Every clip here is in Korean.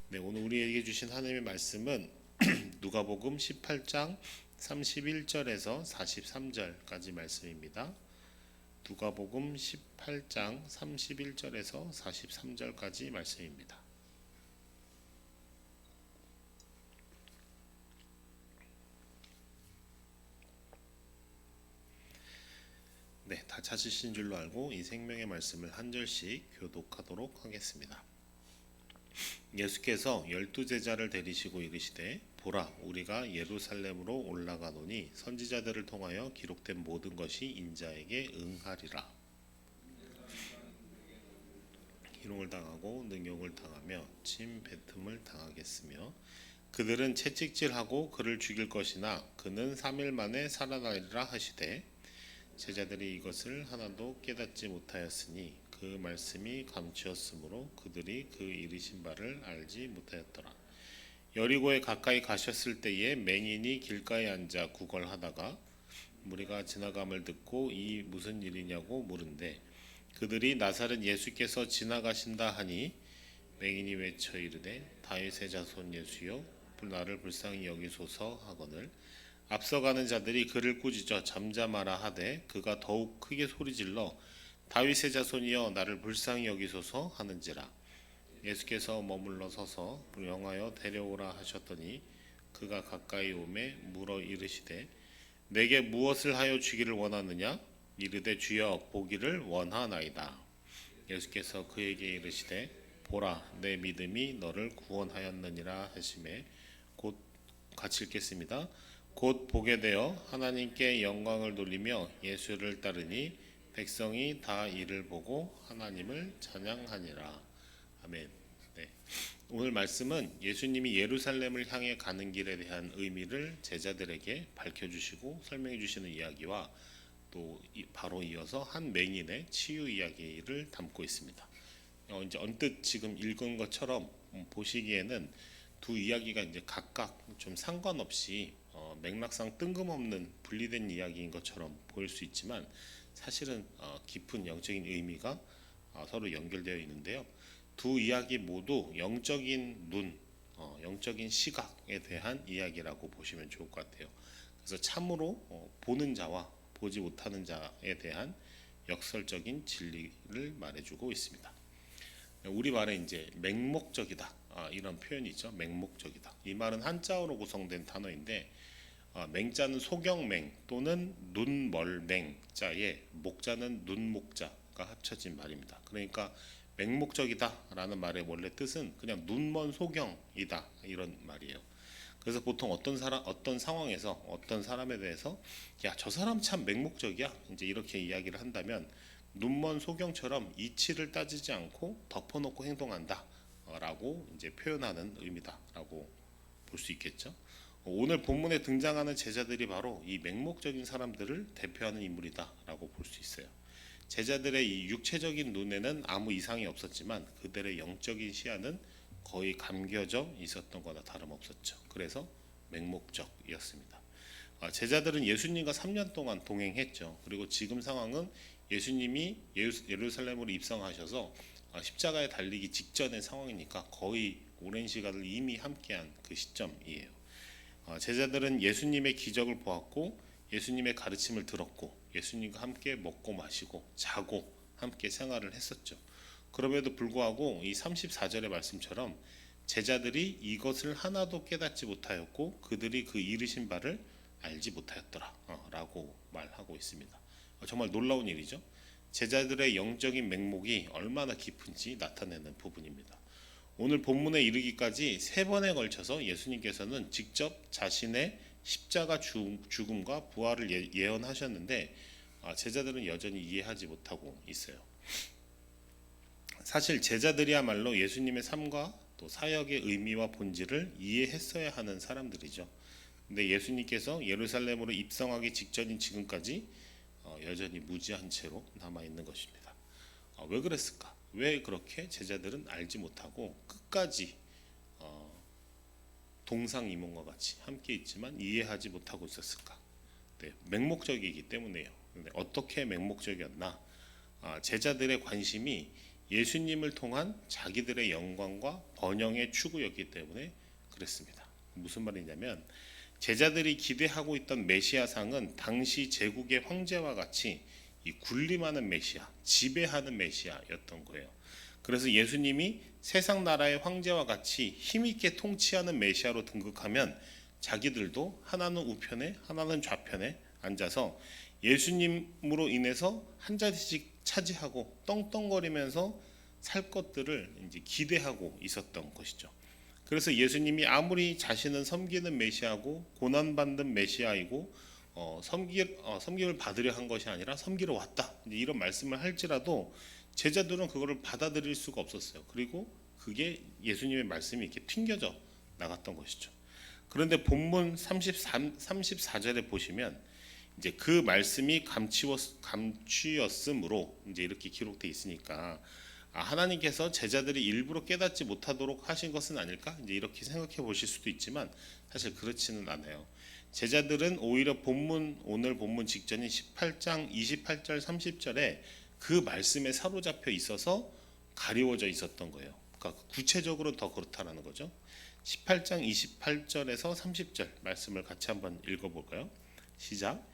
네, 오늘 우리에게 주신 하나님의 말씀은 누가복음 18장 31절에서 43절까지 말씀입니다. 누가복음 18장 31절에서 43절까지 말씀입니다. 네, 다 찾으신 줄로 알고 이 생명의 말씀을 한 절씩 교독하도록 하겠습니다. 예수께서 12제자를 데리시고 이르시되 보라 우리가 예루살렘으로 올라가노니 선지자들을 통하여 기록된 모든 것이 인자에게 응하리라. 희롱을 당하고 능욕을 당하며 침 뱉음을 당하겠으며 그들은 채찍질하고 그를 죽일 것이나 그는 3일 만에 살아나리라 하시되 제자들이 이것을 하나도 깨닫지 못하였으니 그 말씀이 감추었으므로 그들이 그 이르신 바를 알지 못하였더라. 여리고에 가까이 가셨을 때에 맹인이 길가에 앉아 구걸하다가 무리가 지나감을 듣고 이 무슨 일이냐고 물은데 그들이 나사렛 예수께서 지나가신다 하니 맹인이 외쳐 이르되 다윗의 자손 예수여 나를 불쌍히 여기소서 하거늘 앞서가는 자들이 그를 꾸짖어 잠잠하라 하되 그가 더욱 크게 소리질러 다윗의 자손이여 나를 불쌍히 여기소서 하는지라. 예수께서 머물러 서서 명하여 데려오라 하셨더니 그가 가까이 오매 물어 이르시되 내게 무엇을 하여 주기를 원하느냐? 이르되 주여 보기를 원하나이다. 예수께서 그에게 이르시되 보라 내 믿음이 너를 구원하였느니라 하시매 곧 같이 읽겠습니다. 곧 보게 되어 하나님께 영광을 돌리며 예수를 따르니 백성이 다 이를 보고 하나님을 찬양하니라. 아멘. 네. 오늘 말씀은 예수님이 예루살렘을 향해 가는 길에 대한 의미를 제자들에게 밝혀주시고 설명해 주시는 이야기와 또 바로 이어서 한 맹인의 치유 이야기를 담고 있습니다. 이제 언뜻 지금 읽은 것처럼 보시기에는 두 이야기가 이제 각각 좀 상관없이 맥락상 뜬금없는 분리된 이야기인 것처럼 보일 수 있지만 사실은 깊은 영적인 의미가 서로 연결되어 있는데요. 두 이야기 모두 영적인 눈, 영적인 시각에 대한 이야기라고 보시면 좋을 것 같아요. 그래서 참으로 보는 자와 보지 못하는 자에 대한 역설적인 진리를 말해주고 있습니다. 우리 말에 이제 맹목적이다 이런 표현이 있죠. 맹목적이다. 이 말은 한자어로 구성된 단어인데 맹자는 소경맹 또는 눈멀맹자에 목자는 눈목자가 합쳐진 말입니다. 그러니까 맹목적이다라는 말의 원래 뜻은 그냥 눈먼 소경이다 이런 말이에요. 그래서 보통 어떤 상황에서 어떤 사람에 대해서 야, 저 사람 참 맹목적이야 이제 이렇게 이야기를 한다면 눈먼 소경처럼 이치를 따지지 않고 덮어놓고 행동한다라고 이제 표현하는 의미다라고 볼 수 있겠죠. 오늘 본문에 등장하는 제자들이 바로 이 맹목적인 사람들을 대표하는 인물이다라고 볼 수 있어요. 제자들의 이 육체적인 눈에는 아무 이상이 없었지만 그들의 영적인 시야는 거의 감겨져 있었던 거나 다름없었죠. 그래서 맹목적이었습니다. 제자들은 예수님과 3년 동안 동행했죠. 그리고 지금 상황은 예수님이 예루살렘으로 입성하셔서 십자가에 달리기 직전의 상황이니까 거의 오랜 시간을 이미 함께한 그 시점이에요. 제자들은 예수님의 기적을 보았고 예수님의 가르침을 들었고 예수님과 함께 먹고 마시고 자고 함께 생활을 했었죠. 그럼에도 불구하고 이 34절의 말씀처럼 제자들이 이것을 하나도 깨닫지 못하였고 그들이 그 이르신 바를 알지 못하였더라 라고 말하고 있습니다. 정말 놀라운 일이죠. 제자들의 영적인 맹목이 얼마나 깊은지 나타내는 부분입니다. 오늘 본문에 이르기까지 3번에 걸쳐서 예수님께서는 직접 자신의 십자가 죽음과 부활을 예언하셨는데 제자들은 여전히 이해하지 못하고 있어요. 사실 제자들이야말로 예수님의 삶과 또 사역의 의미와 본질을 이해했어야 하는 사람들이죠. 근데 예수님께서 예루살렘으로 입성하기 직전인 지금까지 여전히 무지한 채로 남아있는 것입니다. 왜 그랬을까? 왜 그렇게 제자들은 알지 못하고 끝까지 동상이몽과 같이 함께 있지만 이해하지 못하고 있었을까? 네, 맹목적이기 때문에요. 근데 어떻게 맹목적이었나? 제자들의 관심이 예수님을 통한 자기들의 영광과 번영의 추구였기 때문에 그랬습니다. 무슨 말이냐면 제자들이 기대하고 있던 메시아상은 당시 제국의 황제와 같이 이 군림하는 메시아, 지배하는 메시아였던 거예요. 그래서 예수님이 세상 나라의 황제와 같이 힘있게 통치하는 메시아로 등극하면 자기들도 하나는 우편에 하나는 좌편에 앉아서 예수님으로 인해서 한 자리씩 차지하고 떵떵거리면서 살 것들을 이제 기대하고 있었던 것이죠. 그래서 예수님이 아무리 자신은 섬기는 메시아고 고난받는 메시아이고 섬김을 받으려 한 것이 아니라 섬기러 왔다, 이제 이런 말씀을 할지라도 제자들은 그거를 받아들일 수가 없었어요. 그리고 그게 예수님의 말씀이 이렇게 튕겨져 나갔던 것이죠. 그런데 본문 34절에 보시면 이제 그 말씀이 감추였으므로 이제 이렇게 기록되어 있으니까 하나님께서 제자들이 일부러 깨닫지 못하도록 하신 것은 아닐까? 이제 이렇게 생각해 보실 수도 있지만 사실 그렇지는 않아요. 제자들은 오히려 오늘 본문 직전인 18장 28절 30절에 그 말씀에 사로잡혀 있어서 가리워져 있었던 거예요. 그러니까 구체적으로 더 그렇다라는 거죠. 18장 28절에서 30절 말씀을 같이 한번 읽어볼까요? 시작.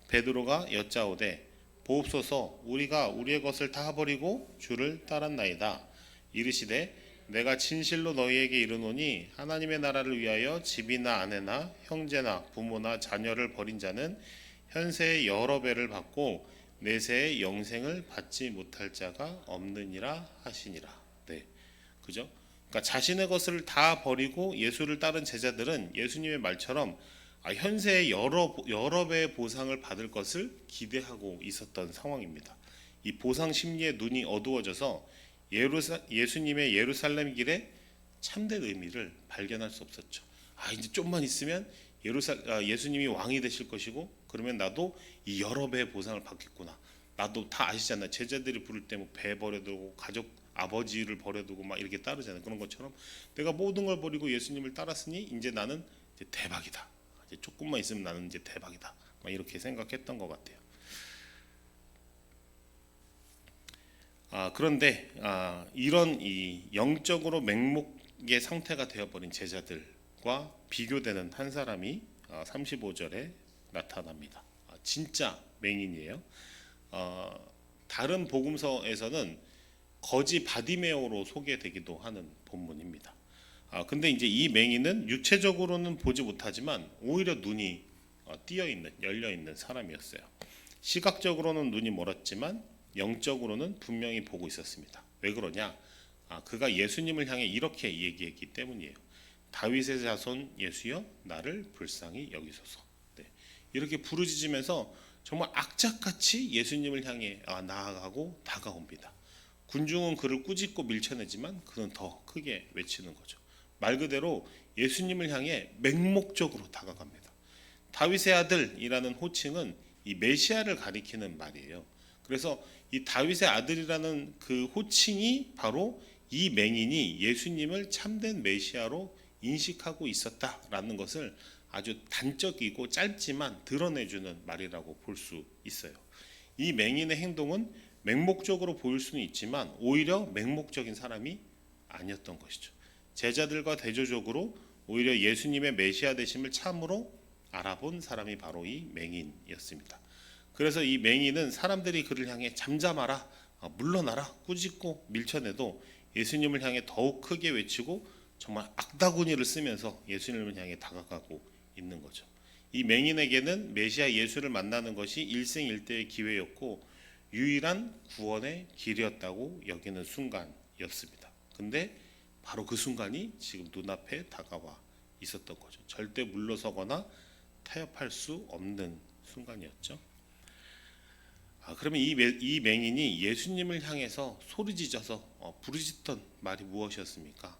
베드로가 여짜오되 보옵소서, 우리가 우리의 것을 다 버리고 주를 따랐나이다. 이르시되 내가 진실로 너희에게 이르노니 하나님의 나라를 위하여 집이나 아내나 형제나 부모나 자녀를 버린 자는 현세의 여러 배를 받고 내세의 영생을 받지 못할 자가 없느니라 하시니라. 네, 그죠? 그러니까 자신의 것을 다 버리고 예수를 따른 제자들은 예수님의 말처럼 현세의 여러 배의 보상을 받을 것을 기대하고 있었던 상황입니다. 이 보상 심리에 눈이 어두워져서 예수님의 예루살렘 길에 참된 의미를 발견할 수 없었죠. 이제 좀만 있으면 예수님이 왕이 되실 것이고 그러면 나도 이 여러 배의 보상을 받겠구나. 나도 다 아시잖아요. 제자들이 부를 때 뭐 배 버려두고 가족 아버지를 버려두고 막 이렇게 따르잖아요. 그런 것처럼 내가 모든 걸 버리고 예수님을 따랐으니 이제 나는 이제 대박이다. 이제 조금만 있으면 나는 이제 대박이다. 막 이렇게 생각했던 것 같아요. 그런데 이런 이 영적으로 맹목의 상태가 되어버린 제자들과 비교되는 한 사람이 35절에 나타납니다. 진짜 맹인이에요. 다른 복음서에서는 거지 바디메오로 소개되기도 하는 본문입니다. 근데 이제 이 맹인은 육체적으로는 보지 못하지만 오히려 눈이 열려 있는 사람이었어요. 시각적으로는 눈이 멀었지만 영적으로는 분명히 보고 있었습니다. 왜 그러냐? 그가 예수님을 향해 이렇게 얘기했기 때문이에요. 다윗의 자손 예수여 나를 불쌍히 여기소서. 네. 이렇게 부르짖으면서 정말 악착같이 예수님을 향해 나아가고 다가옵니다. 군중은 그를 꾸짖고 밀쳐내지만 그는 더 크게 외치는 거죠. 말 그대로 예수님을 향해 맹목적으로 다가갑니다. 다윗의 아들이라는 호칭은 이 메시아를 가리키는 말이에요. 그래서 이 다윗의 아들이라는 그 호칭이 바로 이 맹인이 예수님을 참된 메시아로 인식하고 있었다라는 것을 아주 단적이고 짧지만 드러내주는 말이라고 볼 수 있어요. 이 맹인의 행동은 맹목적으로 보일 수는 있지만 오히려 맹목적인 사람이 아니었던 것이죠. 제자들과 대조적으로 오히려 예수님의 메시아 되심을 참으로 알아본 사람이 바로 이 맹인이었습니다. 그래서 이 맹인은 사람들이 그를 향해 잠잠하라, 물러나라 꾸짖고 밀쳐내도 예수님을 향해 더욱 크게 외치고 정말 악다구니를 쓰면서 예수님을 향해 다가가고 있는 거죠. 이 맹인에게는 메시아 예수를 만나는 것이 일생일대의 기회였고 유일한 구원의 길이었다고 여기는 순간이었습니다. 근데 바로 그 순간이 지금 눈앞에 다가와 있었던 거죠. 절대 물러서거나 타협할 수 없는 순간이었죠. 그러면 이 맹인이 예수님을 향해서 소리짖어서 부르짖던 말이 무엇이었습니까?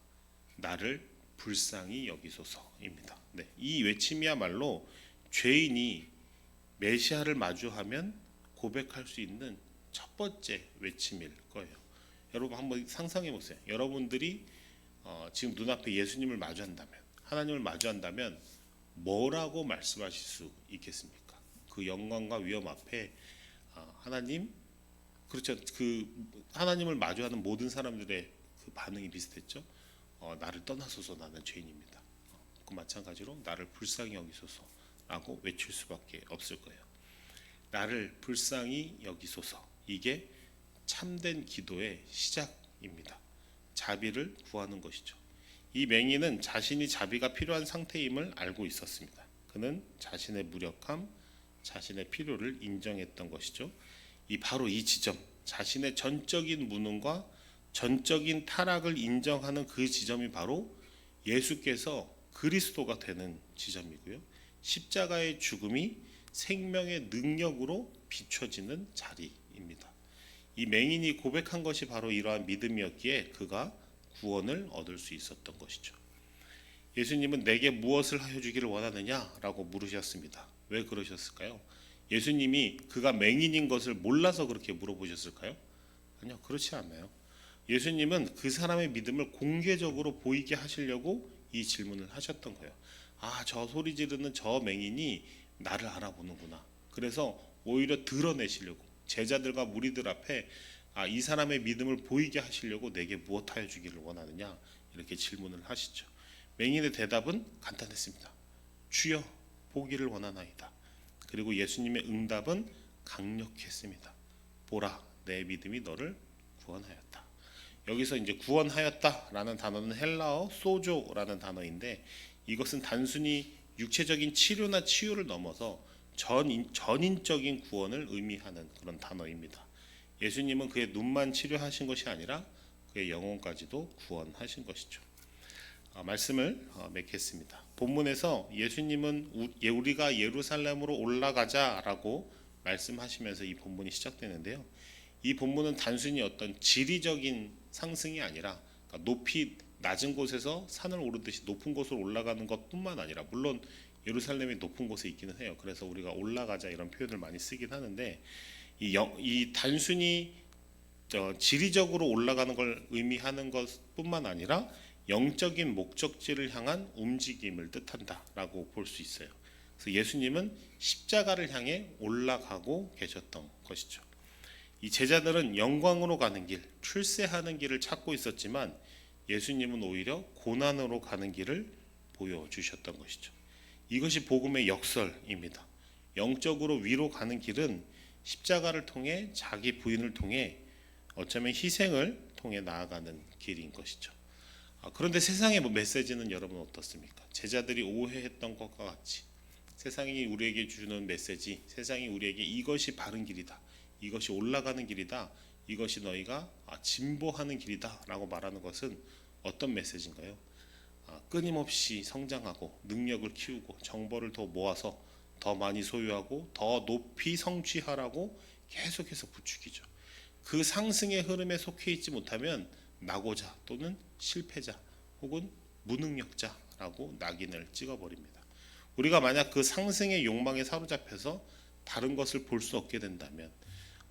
나를 불쌍히 여기소서입니다. 네, 이 외침이야말로 죄인이 메시아를 마주하면 고백할 수 있는 첫 번째 외침일 거예요. 여러분 한번 상상해 보세요. 여러분들이 지금 눈앞에 예수님을 마주한다면, 하나님을 마주한다면 뭐라고 말씀하실 수 있겠습니까? 그 영광과 위엄 앞에 하나님, 그렇죠. 그 하나님을 마주하는 모든 사람들의 그 반응이 비슷했죠. 나를 떠나소서 나는 죄인입니다. 그 마찬가지로 나를 불쌍히 여기소서라고 외칠 수밖에 없을 거예요. 나를 불쌍히 여기소서. 이게 참된 기도의 시작입니다. 자비를 구하는 것이죠. 이 맹인은 자신이 자비가 필요한 상태임을 알고 있었습니다. 그는 자신의 무력함, 자신의 필요를 인정했던 것이죠. 바로 이 지점, 자신의 전적인 무능과 전적인 타락을 인정하는 그 지점이 바로 예수께서 그리스도가 되는 지점이고요. 십자가의 죽음이 생명의 능력으로 비춰지는 자리입니다. 이 맹인이 고백한 것이 바로 이러한 믿음이었기에 그가 구원을 얻을 수 있었던 것이죠. 예수님은 내게 무엇을 하여 주기를 원하느냐라고 물으셨습니다. 왜 그러셨을까요? 예수님이 그가 맹인인 것을 몰라서 그렇게 물어보셨을까요? 아니요, 그렇지 않아요. 예수님은 그 사람의 믿음을 공개적으로 보이게 하시려고 이 질문을 하셨던 거예요. 저 소리 지르는 저 맹인이 나를 알아보는구나. 그래서 오히려 드러내시려고 제자들과 무리들 앞에 이 사람의 믿음을 보이게 하시려고 내게 무엇하여 주기를 원하느냐 이렇게 질문을 하시죠. 맹인의 대답은 간단했습니다. 주여 보기를 원하나이다. 그리고 예수님의 응답은 강력했습니다. 보라 내 믿음이 너를 구원하였다. 여기서 이제 구원하였다라는 단어는 헬라어 소조라는 단어인데 이것은 단순히 육체적인 치료나 치유를 넘어서 전인적인 구원을 의미하는 그런 단어입니다. 예수님은 그의 눈만 치료하신 것이 아니라 그의 영혼까지도 구원하신 것이죠. 말씀을 맺겠습니다. 본문에서 예수님은 우리가 예루살렘으로 올라가자라고 말씀하시면서 이 본문이 시작되는데요. 이 본문은 단순히 어떤 지리적인 상승이 아니라 높이 낮은 곳에서 산을 오르듯이 높은 곳으로 올라가는 것뿐만 아니라 물론 예루살렘이 높은 곳에 있기는 해요. 그래서 우리가 올라가자 이런 표현을 많이 쓰긴 하는데 이 단순히 지리적으로 올라가는 걸 의미하는 것뿐만 아니라 영적인 목적지를 향한 움직임을 뜻한다라고 볼 수 있어요. 그래서 예수님은 십자가를 향해 올라가고 계셨던 것이죠. 이 제자들은 영광으로 가는 길, 출세하는 길을 찾고 있었지만 예수님은 오히려 고난으로 가는 길을 보여주셨던 것이죠. 이것이 복음의 역설입니다. 영적으로 위로 가는 길은 십자가를 통해 자기 부인을 통해 어쩌면 희생을 통해 나아가는 길인 것이죠. 그런데 세상의 메시지는 여러분 어떻습니까? 제자들이 오해했던 것과 같이 세상이 우리에게 주는 메시지, 세상이 우리에게 이것이 바른 길이다, 이것이 올라가는 길이다, 이것이 너희가 진보하는 길이다 라고 말하는 것은 어떤 메시지인가요? 끊임없이 성장하고 능력을 키우고 정보를 더 모아서 더 많이 소유하고 더 높이 성취하라고 계속해서 부추기죠. 그 상승의 흐름에 속해 있지 못하면 낙오자 또는 실패자 혹은 무능력자라고 낙인을 찍어버립니다. 우리가 만약 그 상승의 욕망에 사로잡혀서 다른 것을 볼 수 없게 된다면,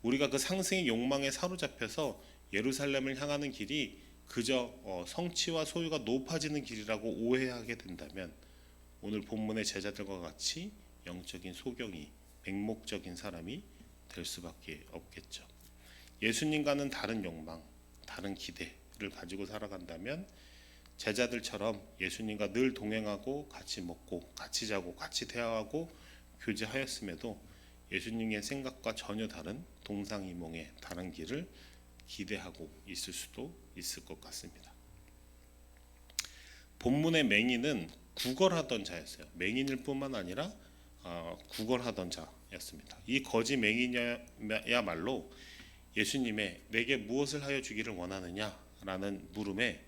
우리가 그 상승의 욕망에 사로잡혀서 예루살렘을 향하는 길이 그저 성취와 소유가 높아지는 길이라고 오해하게 된다면 오늘 본문의 제자들과 같이 영적인 소경이 맹목적인 사람이 될 수밖에 없겠죠. 예수님과는 다른 욕망, 다른 기대를 가지고 살아간다면 제자들처럼 예수님과 늘 동행하고 같이 먹고 같이 자고 같이 대화하고 교제하였음에도 예수님의 생각과 전혀 다른 동상이몽의 다른 길을 기대하고 있을 수도 있을 것 같습니다. 본문의 맹인은 구걸하던 자였어요. 맹인일 뿐만 아니라 구걸하던 자였습니다. 이 거지 맹인이야말로 예수님의 내게 무엇을 하여 주기를 원하느냐라는 물음에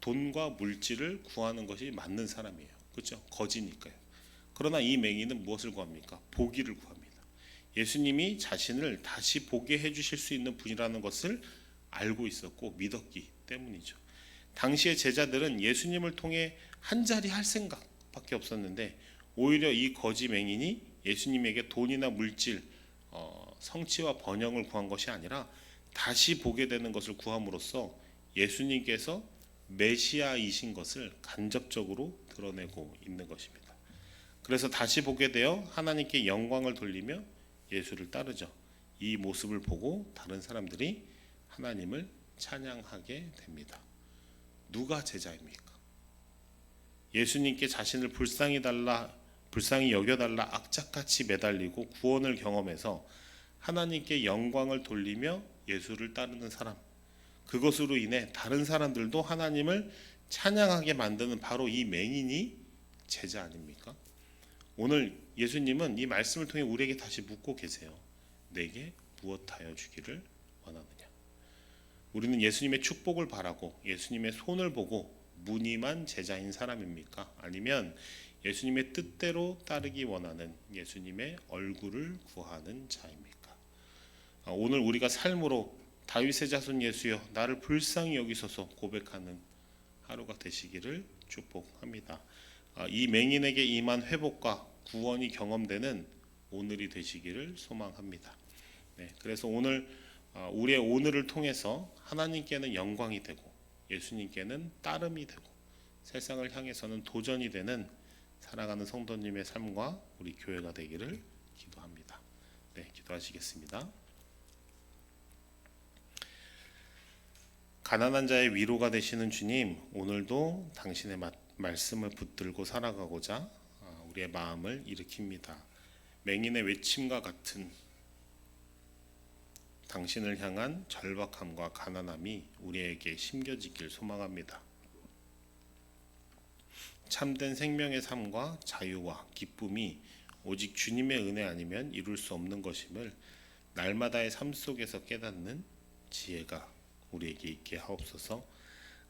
돈과 물질을 구하는 것이 맞는 사람이에요. 그렇죠? 거지니까요. 그러나 이 맹인은 무엇을 구합니까? 보기를 구합니다. 예수님이 자신을 다시 보게 해주실 수 있는 분이라는 것을 알고 있었고 믿었기 때문이죠. 당시의 제자들은 예수님을 통해 한 자리 할 생각밖에 없었는데 오히려 이 거지 맹인이 예수님에게 돈이나 물질, 성취와 번영을 구한 것이 아니라 다시 보게 되는 것을 구함으로써 예수님께서 메시아이신 것을 간접적으로 드러내고 있는 것입니다. 그래서 다시 보게 되어 하나님께 영광을 돌리며 예수를 따르죠. 이 모습을 보고 다른 사람들이 하나님을 찬양하게 됩니다. 누가 제자입니까? 예수님께 자신을 불쌍히 여겨달라 악착같이 매달리고 구원을 경험해서 하나님께 영광을 돌리며 예수를 따르는 사람, 그것으로 인해 다른 사람들도 하나님을 찬양하게 만드는 바로 이 맹인이 제자 아닙니까? 오늘 예수님은 이 말씀을 통해 우리에게 다시 묻고 계세요. 내게 무엇하여 주기를 원하느냐? 우리는 예수님의 축복을 바라고 예수님의 손을 보고 무늬만 제자인 사람입니까? 아니면 예수님의 뜻대로 따르기 원하는 예수님의 얼굴을 구하는 자입니까? 오늘 우리가 삶으로 다윗의 자손 예수여 나를 불쌍히 여기소서 고백하는 하루가 되시기를 축복합니다. 이 맹인에게 임한 회복과 구원이 경험되는 오늘이 되시기를 소망합니다. 네, 그래서 오늘 우리의 오늘을 통해서 하나님께는 영광이 되고 예수님께는 따름이 되고 세상을 향해서는 도전이 되는 살아가는 성도님의 삶과 우리 교회가 되기를 기도합니다. 네, 기도하시겠습니다. 가난한 자의 위로가 되시는 주님, 오늘도 당신의 말씀을 붙들고 살아가고자 우리의 마음을 일으킵니다. 맹인의 외침과 같은 당신을 향한 절박함과 가난함이 우리에게 심겨지길 소망합니다. 참된 생명의 삶과 자유와 기쁨이 오직 주님의 은혜 아니면 이룰 수 없는 것임을 날마다의 삶 속에서 깨닫는 지혜가 우리에게 있게 하옵소서.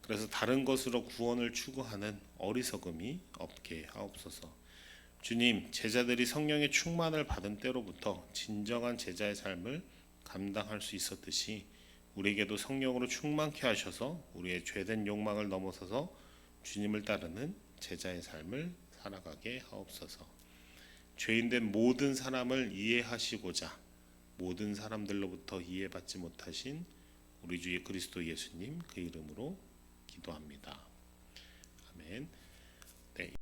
그래서 다른 것으로 구원을 추구하는 어리석음이 없게 하옵소서. 주님, 제자들이 성령의 충만을 받은 때로부터 진정한 제자의 삶을 감당할 수 있었듯이 우리에게도 성령으로 충만케 하셔서 우리의 죄된 욕망을 넘어서서 주님을 따르는 제자의 삶을 살아가게 하옵소서. 죄인된 모든 사람을 이해하시고자 모든 사람들로부터 이해받지 못하신 우리 주 그리스도 예수님 그 이름으로 기도합니다. 아멘.